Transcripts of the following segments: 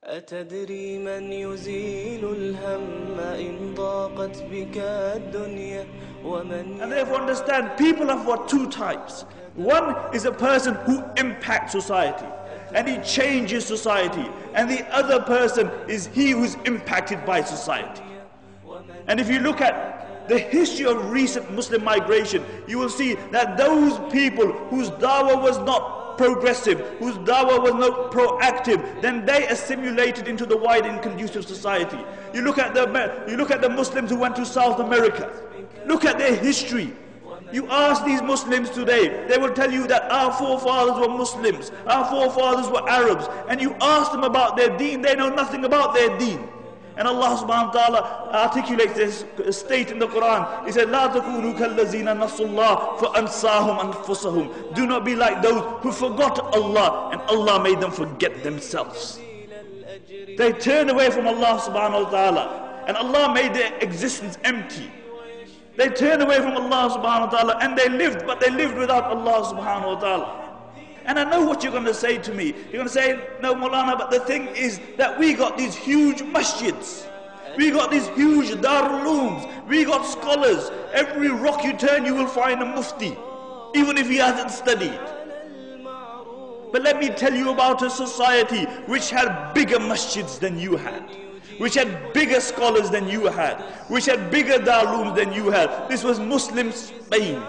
أتدري من يزيل الهم إن ضاقت بك الدنيا ومن. And therefore understand, people have what? Two types. One is a person who impacts society and he changes society, and the other person is he who is impacted by society. And if you look at the history of recent Muslim migration, you will see that those people whose dawah was not progressive, whose dawah was not proactive, then they assimilated into the wide and conducive society. You look at the Muslims who went to South America. Look at their history. You ask these Muslims today, they will tell you that our forefathers were Muslims, our forefathers were Arabs, and you ask them about their deen, they know nothing about their deen. And Allah subhanahu wa ta'ala articulates this state in the Qur'an. He said, لا تكونوا كالذين نسوا الله فأنساهم أنفسهم. Do not be like those who forgot Allah and Allah made them forget themselves. They turned away from Allah subhanahu wa ta'ala and Allah made their existence empty. They turned away from Allah subhanahu wa ta'ala and they lived, but they lived without Allah subhanahu wa ta'ala. And I know what you're going to say to me. You're going to say, no Maulana, but the thing is that we got these huge masjids. We got these huge darulooms. We got scholars. Every rock you turn you will find a mufti, even if he hasn't studied. But let me tell you about a society which had bigger masjids than you had, which had bigger scholars than you had, which had bigger darulooms than you had. This was Muslim Spain.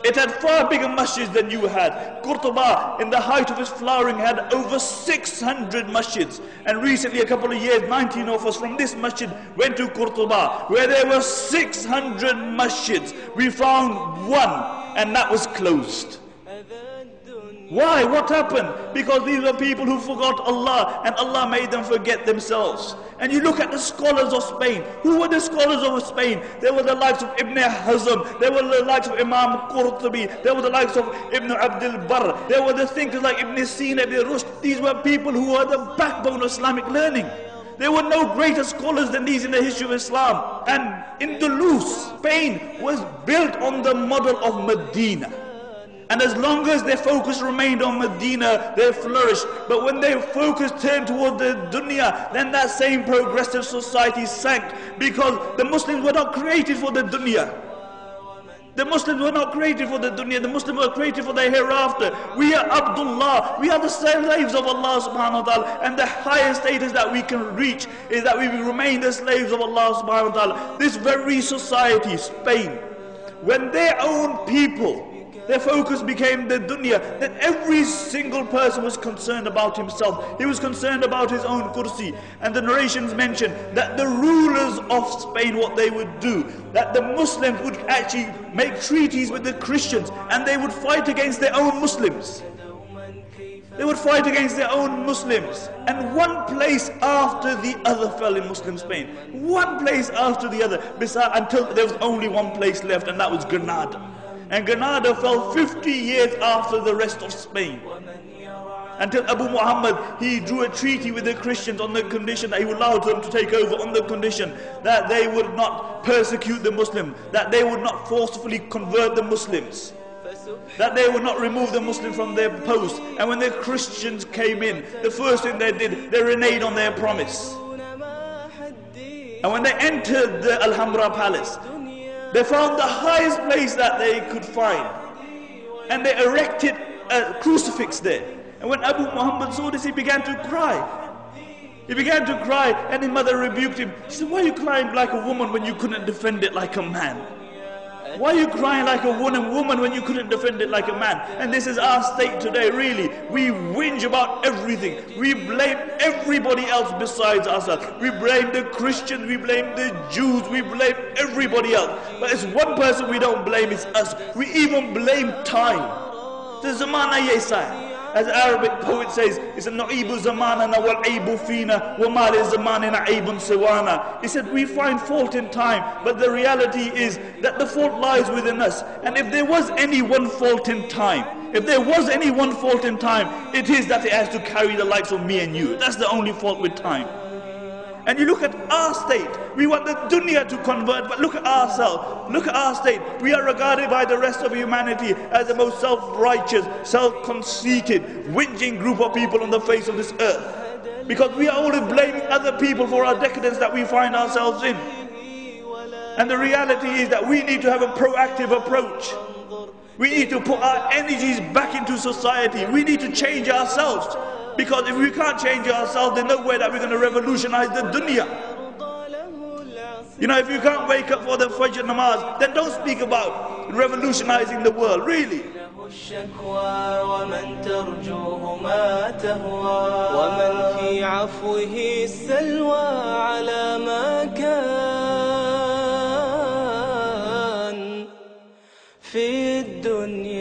It had far bigger masjids than you had. Qurtuba, in the height of its flowering, had over 600 masjids. And recently, a couple of years, 19 of us from this masjid went to Qurtuba, where there were 600 masjids. We found one, and that was closed. Why? What happened? Because these were people who forgot Allah, and Allah made them forget themselves. And you look at the scholars of Spain. Who were the scholars of Spain? There were the likes of Ibn Hazm, there were the likes of Imam Qurtubi, there were the likes of Ibn Abdul Barr, there were the thinkers like Ibn Sina, Ibn Rushd. These were people who were the backbone of Islamic learning. There were no greater scholars than these in the history of Islam. And Andalus, Spain, was built on the model of Medina. And as long as their focus remained on Medina, they flourished. But when their focus turned toward the dunya, then that same progressive society sank. Because the Muslims were not created for the dunya. The Muslims were not created for the dunya. The Muslims were created for the hereafter. We are Abdullah. We are the slaves of Allah subhanahu wa ta'ala. And the highest status that we can reach is that we remain the slaves of Allah subhanahu wa ta'ala. This very society, Spain, when their own people, their focus became the dunya, then every single person was concerned about himself. He was concerned about his own kursi. And the narrations mention that the rulers of Spain, what they would do, that the Muslims would actually make treaties with the Christians and they would fight against their own Muslims. They would fight against their own Muslims. And one place after the other fell in Muslim Spain. One place after the other, until there was only one place left, and that was Granada. And Granada fell 50 years after the rest of Spain. Until Abu Muhammad, he drew a treaty with the Christians on the condition that he would allow them to take over, on the condition that they would not persecute the Muslims, that they would not forcefully convert the Muslims, that they would not remove the Muslims from their post. And when the Christians came in, the first thing they did, they reneged on their promise. And when they entered the Alhambra Palace, they found the highest place that they could find, and they erected a crucifix there. And when Abu Muhammad saw this, he began to cry. He began to cry, and his mother rebuked him. She said, why are you crying like a woman when you couldn't defend it like a man? Why are you crying like a woman when you couldn't defend it like a man? And this is our state today, really. We whinge about everything. We blame everybody else besides ourselves. We blame the Christians, we blame the Jews, we blame everybody else. But it's one person we don't blame, it's us. We even blame time. The zamana yesa. As the Arabic poet says, it's a na'ibu zamanana wal aibu fina wa ma li zamanina aibun siwana. He said, we find fault in time, but the reality is that the fault lies within us. And if there was any one fault in time, it is that it has to carry the likes of me and you. That's the only fault with time. And you look at our state, we want the dunya to convert, but look at ourselves, look at our state. We are regarded by the rest of humanity as the most self-righteous, self-conceited, whinging group of people on the face of this earth. Because we are always blaming other people for our decadence that we find ourselves in. And the reality is that we need to have a proactive approach. We need to put our energies back into society. We need to change ourselves. Because if we can't change ourselves, there's no way that we're going to revolutionize the dunya. You know, if you can't wake up for the Fajr namaz, then don't speak about revolutionizing the world, really. ومن ترجوه ما تهوى ومن في عفوه السلوى على ما كان في الدنيا